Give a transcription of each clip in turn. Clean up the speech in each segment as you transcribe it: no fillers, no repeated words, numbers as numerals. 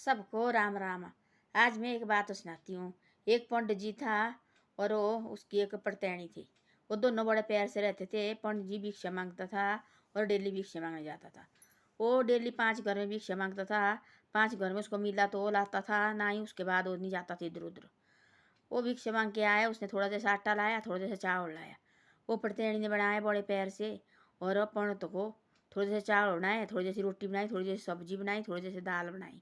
सबको राम राम। आज मैं एक बात सुनाती हूँ। एक पंडित जी था और वो उसकी एक पड़तैनी थी। वो दोनों बड़े प्यार से रहते थे। पंडित जी भिक्षा मांगता था और डेली भिक्षा मांगने जाता था। वो डेली 5 घर में भिक्षा मांगता था। 5 घर में उसको मिला तो वो लाता था, ना ही उसके बाद वो नहीं जाता था इधर उधर। वो भिक्षा मांग के आया, उसने थोड़ा जैसा आटा लाया, थोड़ा जैसा चावल लाया। वो पड़तैनी ने बनाया बड़े प्यार से और पंडित को थोड़े जैसे चावल बनाए, थोड़ी जैसी रोटी बनाई, थोड़ी जैसी सब्जी बनाई, थोड़ी जैसे दाल बनाई।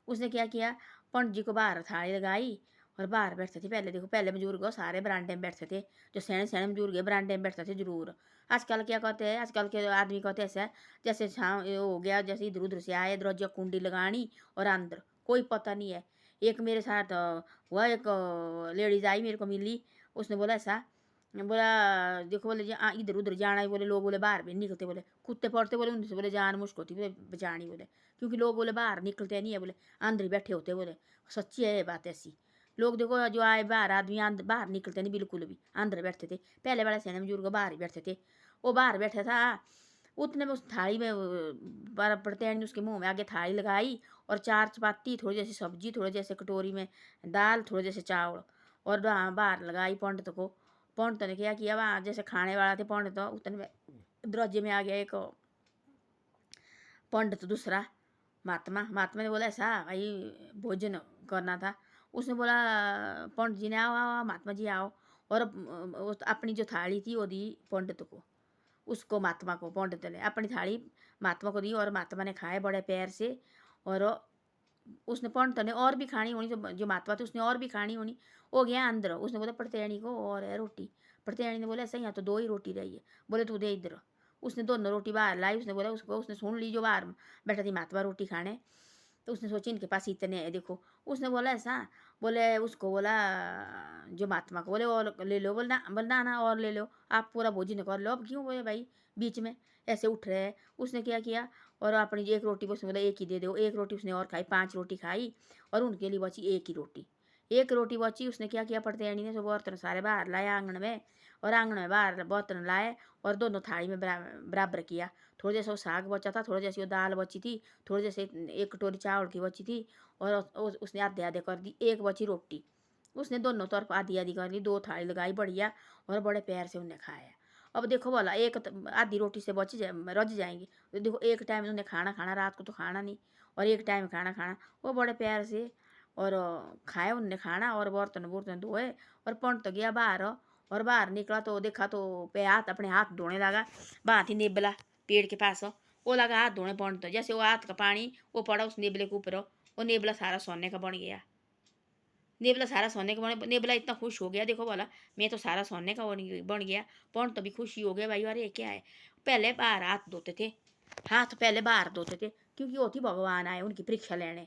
उसने क्या किया, पंडित जी को बाहर थाली लगाई और बाहर बैठते थे। पहले देखो, पहले बुजुर्ग सारे बरांडे में बैठते थे। जो सैने सैने बुजुर्ग है बरांडे में बैठते थे जरूर। आजकल क्या कहते हैं, आजकल के आदमी कहते हैं ऐसा जैसे ये हो गया, जैसे इधर उधर से आए, दरवाजा कुंडी लगानी और अंदर कोई पता नहीं है। एक मेरे साथ हुआ, एक लेडीज आई मेरे को मिली। उसने बोला ऐसा, बोला देखो, बोले इधर उधर जाना है, बोले लोग बोले बाहर भी निकलते, बोले कुत्ते पड़ते, बोले उनसे बोले जान मुश्किल होती, बोले बचानी, बोले क्योंकि लोग बोले बाहर निकलते नहीं है, बोले अंदर ही बैठे होते, बोले सच्ची है ये बात ऐसी। लोग देखो जो आए बाहर आदमी अंदर बाहर निकलते नहीं बिल्कुल भी, अंदर बैठते थे। पहले वाले सेने बुजुर्ग बाहर ही बैठते थे। वो बाहर बैठा था, उतने में उस थाली में पड़ते उसके मुंह में आगे थाली लगाई और 4 चपाती, थोड़ी जैसी सब्जी, थोड़े जैसे कटोरी में दाल, थोड़े जैसे चावल और बाहर लगाई पंडित को। पंडित ने क्या किया, वहाँ जैसे खाने वाला थे पंडित, तो उतने में दरवाजे में आ गया एक पंडित दूसरा, महात्मा। महात्मा ने बोला ऐसा भाई भोजन करना था। उसने बोला, पंडित जी ने आओ आओ महात्मा जी आओ। और अपनी जो थाली थी वो दी पंडित को, उसको महात्मा को। पंडित ने अपनी थाली महात्मा को दी और महात्मा ने खाए बड़े प्यार से। और उसने पंडित ने और भी खानी होनी, जो महात्मा थे उसने और भी खानी होनी। हो गया अंदर, उसने बोला पड़तैनी को और है रोटी। पड़तैनी ने बोला ऐसा, यहाँ तो 2 ही रोटी रही है। बोले तू दे इधर। उसने दोनों रोटी बाहर लाई। उसने बोला उसको, उसने सुन ली जो बाहर बैठा थी महात्मा रोटी खाने, तो उसने सोची इनके पास इतने हैं देखो। उसने बोला ऐसा, बोले उसको बोला जो महात्मा को, बोले और ले लो, बोलना ना और ले लो, आप पूरा भोजन कर लो। अब क्यों बोले भाई बीच में ऐसे उठ रहे हैं। उसने क्या किया, और अपनी एक रोटी उसने बोला एक ही दे दो। एक रोटी उसने और खाई, 5 रोटी खाई और उनके लिए बची एक ही रोटी। एक रोटी बची, उसने क्या किया, पड़तैनी ने सब बर्तन सारे बाहर लाए आंगन में, और आंगन में बाहर बर्तन लाए और दोनों थाली में बराबर किया। थोड़ा जैसा वो साग बचा था, थोड़ा जैसी वो दाल बची थी, थोड़ी जैसे एक कटोरी चावल की बची थी, और उसने आधे आधे कर दी। एक बची रोटी, उसने दोनों तरफ आधी आधी कर ली, 2 थाली लगाई बढ़िया और बड़े प्यार से उन्हें खाया। अब देखो भला, एक आधी रोटी से बच जाए रज जाएंगी, तो देखो एक टाइम उन्हें खाना खाना, रात को तो खाना नहीं, और एक टाइम खाना खाना। वो बड़े प्यार से और खाए उनने खाना, और बर्तन बर्तन धोए। और पंडित तो गया बाहर, और बाहर निकला तो देखा तो पे हाथ, अपने हाथ धोने लगा। वहाँ थी नेबला पेड़ के पास, वो लगा हाथ धोने पंडित तो। जैसे वो हाथ का पानी वो पड़ा उस नेबले के ऊपर, वो नेबला सारा सोने का बन गया। नेबला सारा सोने का बन, नेबला इतना खुश हो गया, देखो बोला मैं तो सारा सोने का बन गया। पंडित तो भी खुशी हो गया, भाई अरे क्या है। पहले बाहर हाथ धोते थे, हाथ पहले बाहर धोते थे, क्योंकि वो थी भगवान आए उनकी परीक्षा लेने।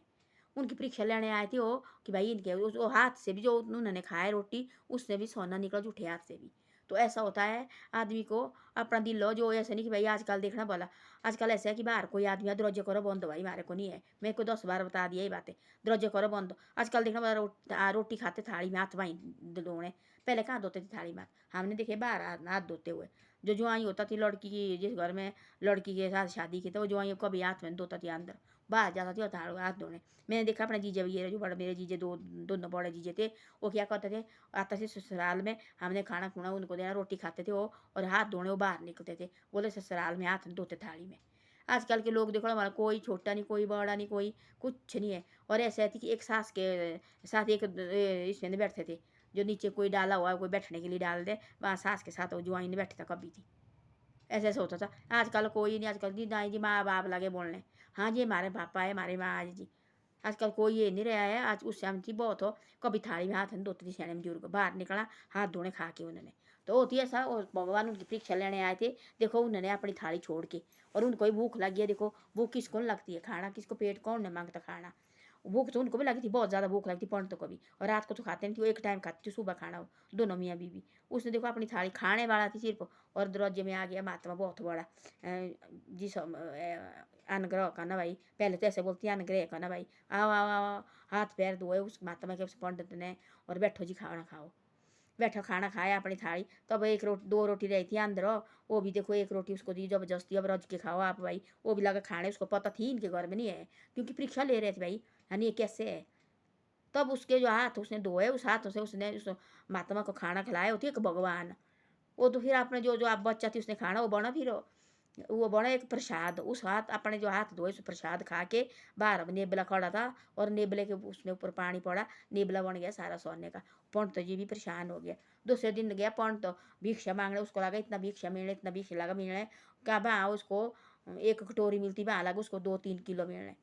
उनकी परीक्षा लेने आए थे वो, कि भाई इनके वो हाथ से भी जो उन्होंने खाया रोटी, उससे भी सोना निकला जूठे हाथ से भी। तो ऐसा होता है आदमी को अपना दिल लो, जो ऐसा नहीं कि भाई आजकल देखना बोला, आजकल ऐसा है कि बाहर कोई आदमी दरवाजे करो बंद, भाई मारे को नहीं है, मेरे को 10 बार बता दिया ये बातें, दरवाजे करो बंद। आजकल देखना बोला रोटी खाते थाली में हाथ वहीं धोने। पहले कहाँ धोते थे थाली में हाथ, हमने देखे बाहर हाथ धोते हुए। जो ज्वाई होता थी लड़की की, जिस घर में लड़की के साथ शादी की, तो वो ज्वाई कभी हाथ में धोता थी, अंदर बाहर जाता थी और हाथ धोने। मैंने देखा अपने जीजे भैया, जो बड़े मेरे जीजे दोनों बड़े जीजे थे, वो क्या करते थे, आते थे ससुराल में, हमने खाना खुना उनको देना, रोटी खाते थे वो, और हाथ धोने वो बाहर निकलते थे, बोले ससुराल में हाथ धोते थाली में। आजकल के लोग देखो हमारा, कोई छोटा नहीं, कोई बड़ा नहीं, कोई कुछ नहीं है। और ऐसे थी कि एक सास के साथ एक इसमें बैठते थे, जो नीचे कोई डाला हुआ कोई बैठने के लिए डाल दे, वहाँ सास के साथ वो ज्वाइन बैठता कभी थी। ऐसे ऐसे होता था। आजकल कोई नहीं, आजकल जी दाई जी माँ बाप लगे बोलने, हाँ जी हमारे पापा है, हमारी माँ आज जी। आजकल कोई ये नहीं रहा है। आज उस टाइम थी बहुत हो, कभी थाली में हाथ नहीं धोते थे सियाने बुजुर्ग, बाहर निकला हाथ धोने खा के उन्होंने। तो होती है ऐसा, और भगवान उनकी परीक्षा लेने आए थे, देखो उन्होंने अपनी थाली छोड़ के, और उनको ही भूख लगी है। देखो भूख किसको नहीं लगती है, खाना किसको, पेट कौन नहीं मांगता खाना। भूख तो उनको भी लगी थी, बहुत ज़्यादा भूख लगी थी पंडित को भी, और रात को तो खाते नहीं थी, वो एक टाइम खाती थी सुबह खाना, वो दोनों मियाँ बीवी। उसने देखो अपनी थाली खाने वाला थी सिर्फ, और दरवाजे में आ गया महात्मा बहुत बड़ा, जिस अनुग्रह का ना भाई, पहले तो ऐसे बोलती है अनुग्रह का ना भाई, आओ आओ आओ, हाथ पैर धोए उस महात्मा के, उस पंडित ने, और बैठो जी खाना खाओ। बैठा खाना खाया अपनी थाली। तब एक रोटी 2 रोटी रही थी अंदर, वो भी देखो एक रोटी उसको दी ज़बरदस्ती, अब रज के खाओ आप भाई। वो भी लगा खाने, उसको पता थी इनके घर में नहीं है, क्योंकि परीक्षा ले रहे थे भाई, यानी ये कैसे है। तब उसके जो हाथ उसने धोए, उस हाथों से उसने उस महात्मा को खाना खिलाया, होती एक भगवान। वो तो फिर आपने जो जो आप बच्चा थी उसने खाना वो बना, फिर वो बना एक प्रसाद। उस हाथ अपने जो हाथ धोए उस प्रसाद खा के बाहर अब नेबला खड़ा था, और नेबले के उसने ऊपर पानी पड़ा, नेबला बन गया सारा सोने का। पंडित जी भी परेशान हो गया। दूसरे दिन गया पंडित तो भिक्षा मांगने, उसको लगा इतना भिक्षा मिलने, इतना भिक्षा लगा मिलने, क्या वहाँ उसको एक कटोरी मिलती, वहाँ लगा उसको 2-3 किलो मिलने।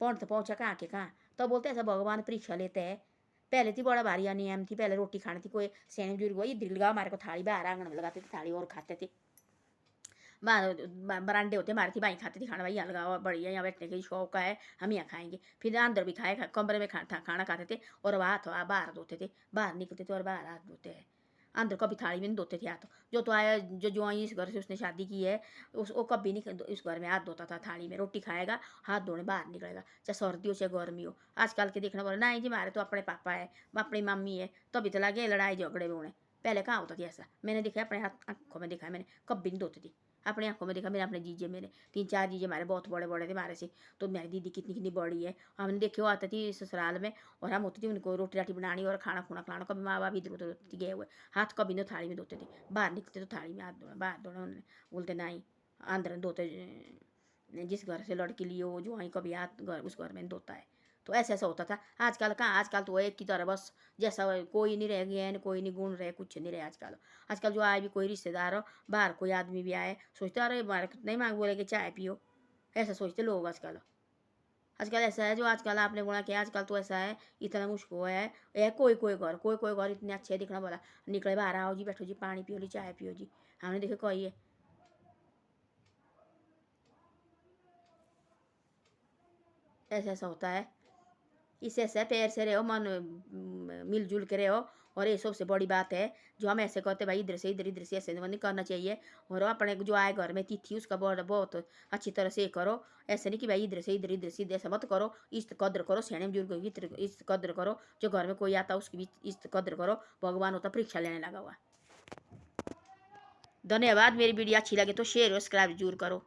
पंडित पहुंचा कहाँ के कहाँ। तो बोलते ऐसा भगवान परीक्षा लेते हैं। पहले थी बड़ा भारी नियम थी, पहले रोटी खानी थी, कोई सैनिक बुजुर्ग वही दिल लगा हमारे को थाली बाहर आंगन में लगाते थे थाली और खाते थे। बरांडे होते हमारे थी, भाई खाते थे खाना, भाई यहाँ लगाओ बढ़िया, यहाँ बैठने की शौक है, हम यहाँ खाएंगे। फिर अंदर भी खाए, कमरे में खाना खाते थे, और हाथ बाहर धोते थे, बाहर निकलते थे और बाहर हाथ धोते हैं। अंदर कभी थाली में नहीं धोते थे हाथ। जो तो आया जो आई इस घर से उसने शादी की है, वो कभी नहीं इस घर में हाथ धोता था। थाली में रोटी खाएगा, हाथ धोने बाहर निकलेगा, चाहे सर्दी हो चाहे गर्मी हो। आजकल के देखना बोला नहीं जी, हमारे तो अपने पापा है, अपनी मम्मी है, तभी तो लगे लड़ाई झगड़े में होने। पहले कहाँ होता थी ऐसा, मैंने देखा अपने हाथ आंखों में देखा है मैंने, कभी नहीं धोती थी अपनी आंखों में देखा। मेरे अपने जीजे, मेरे 3-4 जीजे हमारे बहुत बड़े बड़े थे हमारे से, तो मेरी दीदी कितनी कितनी बड़ी है, हमने देखे वो आती थी ससुराल में, और हम होती थी उनको रोटी राटी बनानी और खाना खुना खिलाना। कभी माँ बाप इधर उधर गए हुए, हाथ कभी नहीं थाली में धोते थे, बाहर निकलते तो थाली में हाथ धोना, बाहर धोना। उन्होंने बोलते नहीं अंदर धोते, जिस घर से लड़की लिए हो जो वहीं कभी हाथ घर उस घर में धोता है। तो ऐसा ऐसा होता था। आजकल कहाँ, आजकल तो एक की तरह बस, जैसा कोई नहीं रह गया है, कोई नहीं गुण रहे, कुछ नहीं रहे आजकल। आजकल जो आए भी कोई रिश्तेदार हो, बाहर कोई आदमी भी आए, सोचते अरे हमारे नहीं मांग बोले कि चाय पियो, ऐसा सोचते लोग आजकल। आजकल ऐसा है जो आजकल आपने बोला कि आजकल तो ऐसा है, इतना मुश्किल है कोई कोई घर इतने अच्छे दिखना बोला, निकले बाहर आओ जी बैठो जी पानी पियो जी चाय पियो जी, हमने देखे कोई है। ऐसा ऐसा होता है। इससे ऐसा पैर से रहो, मन मिलजुल के रहो। और ये सबसे बड़ी बात है, जो हम ऐसे कहते भाई इधर से इधर, इधर से ऐसे नहीं करना चाहिए। और अपने जो आए घर में तिथि उसका बहुत अच्छी तरह से करो। ऐसे नहीं कि भाई इधर से इधर, इधर से इधर, ऐसा मत करो। इज्जत कद्र करो, सियाने बुजुर्गों की इज्जत कद्र करो। जो घर में कोई आता उसकी भी इज्जत कद्र करो। भगवान होता परीक्षा लेने लगा हुआ। धन्यवाद। मेरी वीडियो अच्छी लगे तो शेयर और सब्सक्राइब जरूर करो।